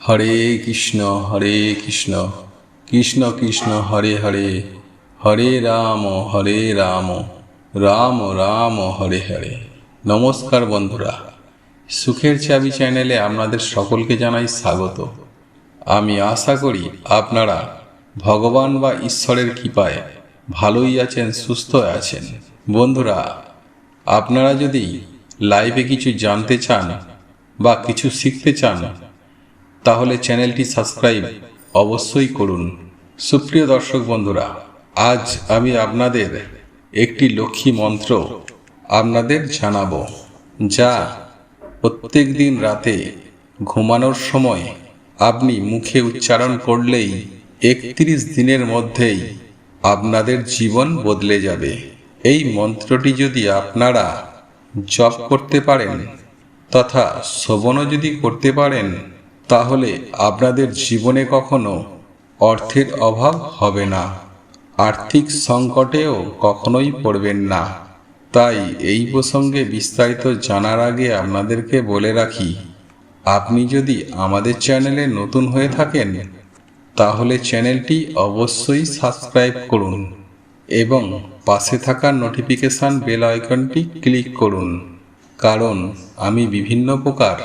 হরে কৃষ্ণ কৃষ্ণ কৃষ্ণ হরে হরে, হরে রাম রাম রাম হরে হরে। নমস্কার বন্ধুরা, সুখের চাবি চ্যানেলে আপনাদের সকলকে জানাই স্বাগত। আমি আশা করি আপনারা ভগবান বা ঈশ্বরের কৃপায় ভালোই আছেন, সুস্থ আছেন। বন্ধুরা, আপনারা যদি লাইভে কিছু জানতে চান বা কিছু শিখতে চান তাহলে চ্যানেলটি সাবস্ক্রাইব অবশ্যই করুন। সুপ্রিয় দর্শক বন্ধুরা, আজ আমি আপনাদের একটি লক্ষ্মী মন্ত্র আপনাদের জানাবো, যা প্রত্যেক দিন রাতে ঘুমানোর সময় আপনি মুখে উচ্চারণ করলেই 31 দিনের মধ্যেই আপনাদের জীবন বদলে যাবে। এই মন্ত্রটি যদি আপনারা জপ করতে পারেন তথা শ্রবণও যদি করতে পারেন তাহলে আপনাদের জীবনে কখনো অর্থের অভাব হবে না, আর্থিক সংকটেও কখনোই পড়বেন না। তাই এই প্রসঙ্গে বিস্তারিত জানার আগে আপনাদেরকে বলে রাখি, আপনি যদি আমাদের চ্যানেলে নতুন হয়ে থাকেন তাহলে চ্যানেলটি অবশ্যই সাবস্ক্রাইব করুন এবং পাশে থাকা নোটিফিকেশন বেল আইকনটি ক্লিক করুন, কারণ আমি বিভিন্ন প্রকার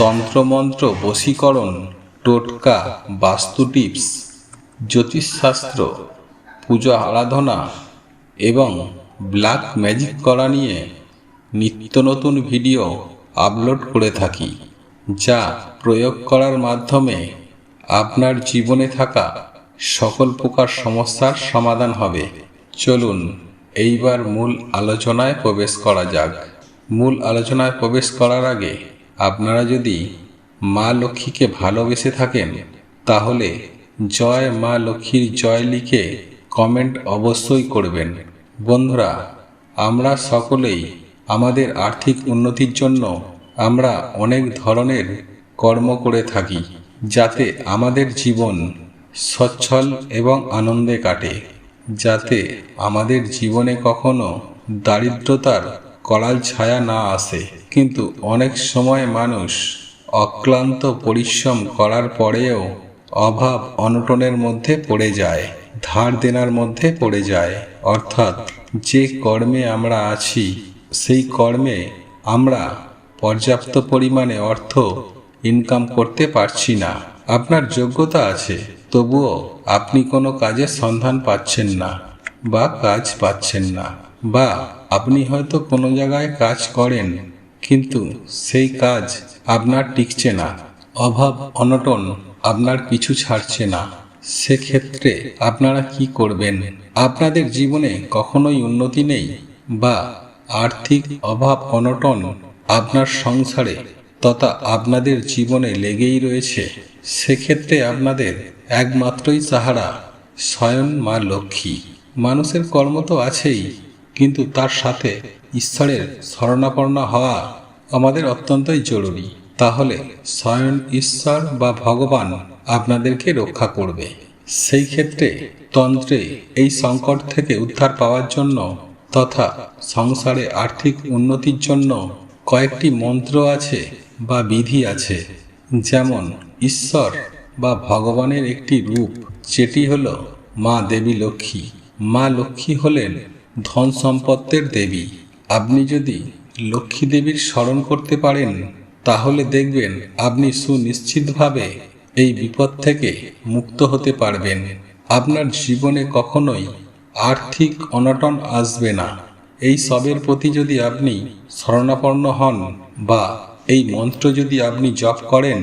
তন্ত্রমন্ত্র, বশীকরণ, টোটকা, বাস্তু টিপস, জ্যোতিষশাস্ত্র, পূজা আরাধনা এবং ব্ল্যাক ম্যাজিক করা নিয়ে নিত্য নতুন ভিডিও আপলোড করে থাকি, যা প্রয়োগ করার মাধ্যমে আপনার জীবনে থাকা সকল প্রকার সমস্যার সমাধান হবে। চলুন এইবার মূল আলোচনায় প্রবেশ করা যাক। মূল আলোচনায় প্রবেশ করার আগে আপনারা যদি মা লক্ষ্মীকে ভালোবেসে থাকেন তাহলে জয় মা লক্ষ্মীর জয় লিখে কমেন্ট অবশ্যই করবেন। বন্ধুরা, আমরা সকলেই আমাদের আর্থিক উন্নতির জন্য আমরা অনেক ধরনের কর্ম করে থাকি, যাতে আমাদের জীবন সচ্ছল এবং আনন্দে কাটে, যাতে আমাদের জীবনে কখনো দারিদ্রতার করাল ছায়া না আসে। কিন্তু অনেক সময় মানুষ অক্লান্ত পরিশ্রম করার পরেও অভাব অনটনের মধ্যে পড়ে যায়, ধার দেনার মধ্যে পড়ে যায়। অর্থাৎ যে কর্মে আমরা আছি সেই কর্মে আমরা পর্যাপ্ত পরিমাণে অর্থ ইনকাম করতে পারছি না। আপনার যোগ্যতা আছে, তবুও আপনি কোনো কাজের সন্ধান পাচ্ছেন না বা কাজ পাচ্ছেন না, বা আপনি হয়তো কোনো জায়গায় কাজ করেন কিন্তু সেই কাজ আপনার টিকছে না, অভাব অনটন আপনার পিছু ছাড়ছে না। সেক্ষেত্রে আপনারা কি করবেন? আপনাদের জীবনে কখনোই উন্নতি নেই বা আর্থিক অভাব অনটন আপনার সংসারে তথা আপনাদের জীবনে লেগেই রয়েছে। সেক্ষেত্রে আপনাদের একমাত্রই সাহারা স্বয়ং মা লক্ষ্মী। মানুষের কর্ম তো আছেই, কিন্তু তার সাথে ঈশ্বরের শরণাপন্ন হওয়া আমাদের অত্যন্তই জরুরি। তাহলে স্বয়ং ঈশ্বর বা ভগবান আপনাদেরকে রক্ষা করবে। সেই ক্ষেত্রে তন্ত্রে এই সংকট থেকে উদ্ধার পাওয়ার জন্য তথা সংসারে আর্থিক উন্নতির জন্য কয়েকটি মন্ত্র আছে বা বিধি আছে। যেমন ঈশ্বর বা ভগবানের একটি রূপ, যেটি হলো মা দেবী লক্ষ্মী। মা লক্ষ্মী হলেন ধন সম্পদের দেবী। আপনি যদি লক্ষ্মী দেবীর স্মরণ করতে পারেন তাহলে দেখবেন আপনি সুনিশ্চিতভাবে এই বিপদ থেকে মুক্ত হতে পারবেন। আপনার জীবনে কখনোই আর্থিক অনটন আসবে না। এই সবের প্রতি যদি আপনি শরণাপন্ন হন বা এই মন্ত্র যদি আপনি জপ করেন,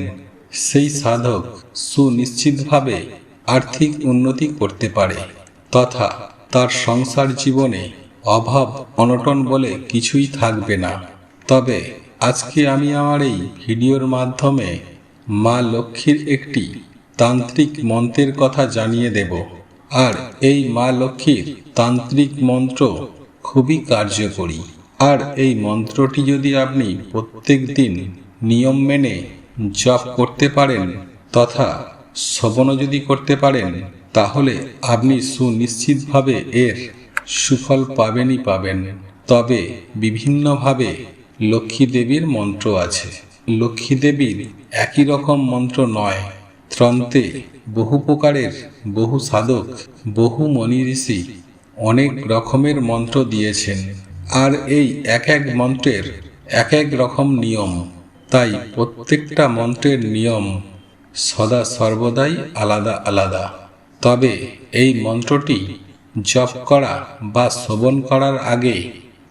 সেই সাধক সুনিশ্চিতভাবে আর্থিক উন্নতি করতে পারে তথা তার সংসার জীবনে অভাব অনটন বলে কিছুই থাকবে না। তবে আজকে আমি আমার এই ভিডিওর মাধ্যমে মা লক্ষ্মীর একটি তান্ত্রিক মন্ত্রের কথা জানিয়ে দেব। আর এই মা লক্ষ্মীর তান্ত্রিক মন্ত্র খুবই কার্যকরী। আর এই মন্ত্রটি যদি আপনি প্রত্যেক দিন নিয়ম মেনে জপ করতে পারেন তথা শ্রবণও যদি করতে পারেন তাহলে আপনি সুনিশ্চিতভাবে এর সুফল পাবেনই পাবেন। তবে বিভিন্নভাবে লক্ষ্মী দেবীর মন্ত্র আছে। লক্ষ্মী দেবীর একই রকম মন্ত্র নয়। ত্রন্তে বহু প্রকারের, বহু সাধক, বহু মনি ঋষি অনেক রকমের মন্ত্র দিয়েছেন, আর এই এক এক মন্ত্রের এক এক রকম নিয়ম। তাই প্রত্যেকটা মন্ত্রের নিয়ম সদা সর্বদাই আলাদা আলাদা। তবে এই মন্ত্রটি জপ করা বা শ্রবণ করার আগে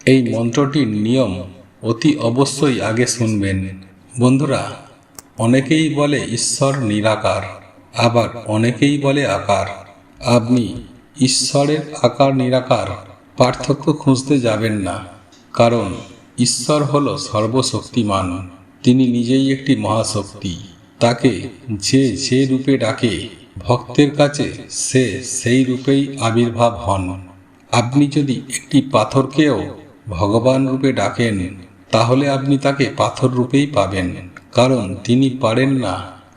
এই মন্ত্রটির নিয়ম অতি অবশ্যই আগে শুনবেন। বন্ধুরা, অনেকেই বলে ঈশ্বর নিরাকার, আবার অনেকেই বলে আকার। আপনি ঈশ্বরের আকার নিরাকার পার্থক্য খুঁজতে যাবেন না, কারণ ঈশ্বর হল সর্বশক্তিমান। তিনি নিজেই একটি মহাশক্তি। তাকে যে যে রূপে ডাকে ভক্তের কাছে সে সেই রূপেই আবির্ভাব হন। আপনি যদি একটি পাথরকেও ভগবান রূপে ডাকেন, তাহলে আপনি তাকে পাথর রূপেই পাবেন, কারণ তিনি পারেন না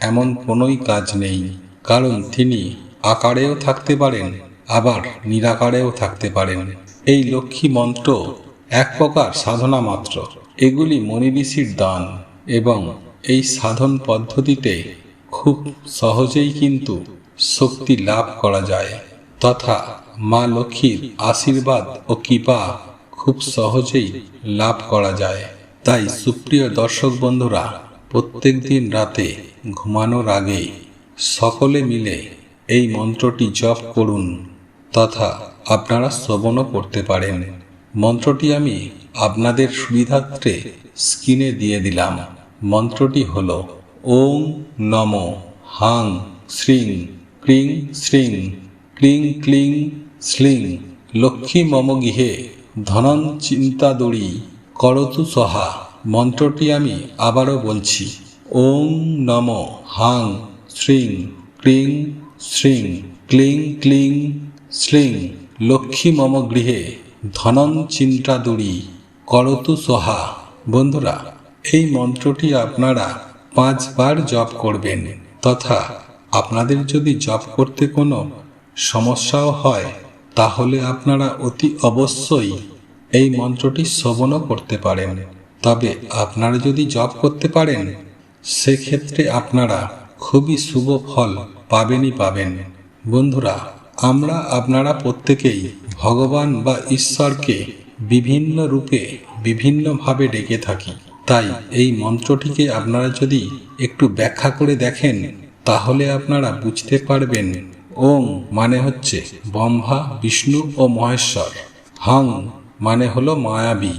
এমন কোনোই কাজ নেই। কারণ তিনি আকারেও থাকতে পারেন, আবার নিরাকারেও থাকতে পারেন। এই লক্ষ্মী মন্ত্র এক প্রকার সাধনা মাত্র। এগুলি মনি ঋষির দান, এবং এই সাধন পদ্ধতিতে খুব সহজেই কিন্তু শক্তি লাভ করা যায়, তথা মা লক্ষ্মীর আশীর্বাদ ও কৃপা খুব সহজেই লাভ করা যায়। তাই সুপ্রিয় দর্শক বন্ধুরা, প্রত্যেক দিন রাতে ঘুমানোর আগে সকলে মিলে এই মন্ত্রটি জপ করুন, তথা আপনারা শ্রবণও করতে পারেন। মন্ত্রটি আমি আপনাদের সুবিধার্থে স্ক্রিনে দিয়ে দিলাম। মন্ত্রটি হল ওং নমো হাং শ্রীং ক্রিং শ্রীং ক্লিং ক্লিং শ্লিং লক্ষ্মী মম গৃহে ধনং চিন্তাদুরি করতু সহা। মন্ত্রটি আমি আবারও বলছি, ওং নমো হাং শ্রীং ক্লিং শ্রীং ক্লিং ক্লিং শ্লিং লক্ষ্মী মম গৃহে ধনং চিন্তাদুরি করতু সহা। বন্ধুরা, এই মন্ত্রটি আপনারা 5 বার জপ করবেন, তথা আপনাদের যদি জপ করতে কোনো সমস্যাও হয়, তাহলে আপনারা অতি অবশ্যই এই মন্ত্রটি শ্রবণও করতে পারেন। তবে আপনারা যদি জপ করতে পারেন, সেক্ষেত্রে আপনারা খুবই শুভ ফল পাবেনই পাবেন। বন্ধুরা, আপনারা প্রত্যেকেই ভগবান বা ঈশ্বরকে বিভিন্ন রূপে বিভিন্নভাবে ডেকে থাকি। তাই এই মন্ত্রটিকে আপনারা যদি একটু ব্যাখ্যা করে দেখেন, তাহলে আপনারা বুঝতে পারবেন। ওং মানে হচ্ছে ব্রহ্মা, বিষ্ণু ও মহেশ্বর। হাং মানে হলো মায়াবী।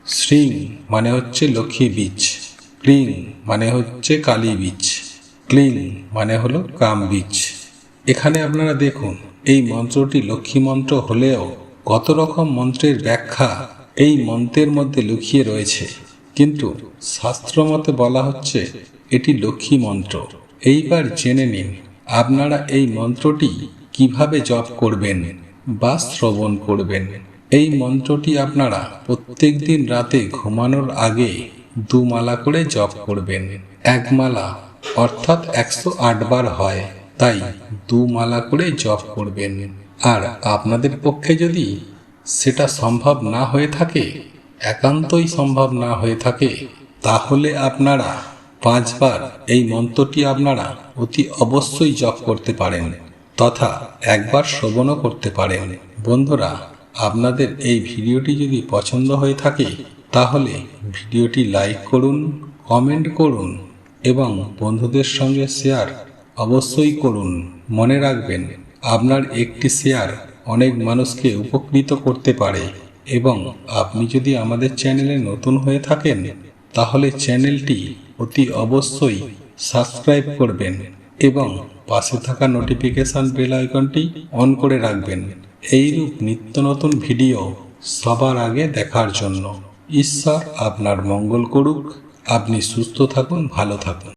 শ্রীং মানে হচ্ছে লক্ষ্মী বীজ। ক্লিং মানে হচ্ছে কালী বীজ। ক্লিং মানে হলো কাম বীজ। এখানে আপনারা দেখুন, এই মন্ত্রটি লক্ষ্মী মন্ত্র হলেও কত রকম মন্ত্রের ব্যাখ্যা এই মন্ত্রের মধ্যে লুকিয়ে রয়েছে, কিন্তু শাস্ত্র মতে বলা হচ্ছে এটি লক্ষ্মী মন্ত্র। এইবার জেনে নিন আপনারা এই মন্ত্রটি কিভাবে জপ করবেন বা শ্রবণ করবেন। এই মন্ত্রটি আপনারা প্রত্যেক দিন রাতে ঘুমানোর আগে 2 মালা করে জপ করবেন। 1 মালা অর্থাৎ 108 বার হয়, তাই 2 মালা করে জপ করবেন। আর আপনাদের পক্ষে যদি সেটা সম্ভব না হয়ে থাকে, একান্তই সম্ভব না হয়ে থাকে, তাহলে আপনারা 5 বার এই মন্ত্রটি আপনারা অতি অবশ্যই জপ করতে পারেন, তথা 1 বার শ্রবণও করতে পারেন। বন্ধুরা, আপনাদের এই ভিডিওটি যদি পছন্দ হয়ে থাকে, তাহলে ভিডিওটি লাইক করুন, কমেন্ট করুন এবং বন্ধুদের সঙ্গে শেয়ার অবশ্যই করুন। মনে রাখবেন, আপনার একটি শেয়ার অনেক মানুষকে উপকৃত করতে পারে। এবং আপনি যদি আমাদের চ্যানেলে নতুন হয়ে থাকেন, তাহলে চ্যানেলটি অতি অবশ্যই সাবস্ক্রাইব করবেন এবং পাশে থাকা নোটিফিকেশন বেল আইকনটি অন করে রাখবেন, এইরূপ নিত্য নতুন ভিডিও সবার আগে দেখার জন্য। ঈশ্বর আপনার মঙ্গল করুক। আপনি সুস্থ থাকুন, ভালো থাকুন।